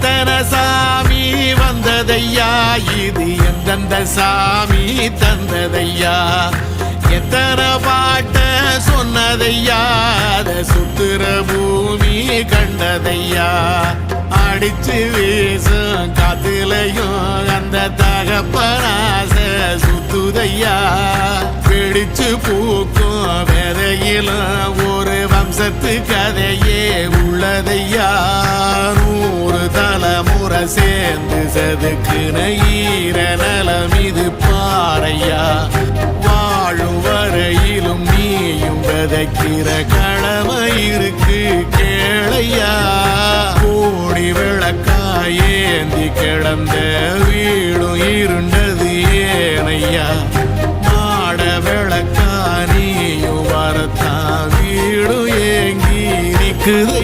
எத்தனை சாமி வந்ததையா, இது எந்தெந்த சாமி தந்ததையா, எத்தனை பாட்ட சொன்னதையா, அத சுத்துற பூமி கண்டதையா, அடிச்சு வீசும் காத்துலையும் அந்த தகப்பனாச சுத்துதையா, பிடிச்சு பூக்கும் விதையிலும் ஒரு வம்சத்து கதையே உள்ளதையா, 100 தலைமுறை சேர்ந்து செதுக்குன ஈர நலம் இது பாறையா, வாழும் வரையிலும் நீயும் விதைக்கிற கடமை இருக்கு கேளையா, கோடி விளக்காயேந்தி கிடந்த வீடும் இருண்டது ஏனையா, மாட விளக்கா நீயும் வரத்தான் வீடும் ஏங்கி நிக்குது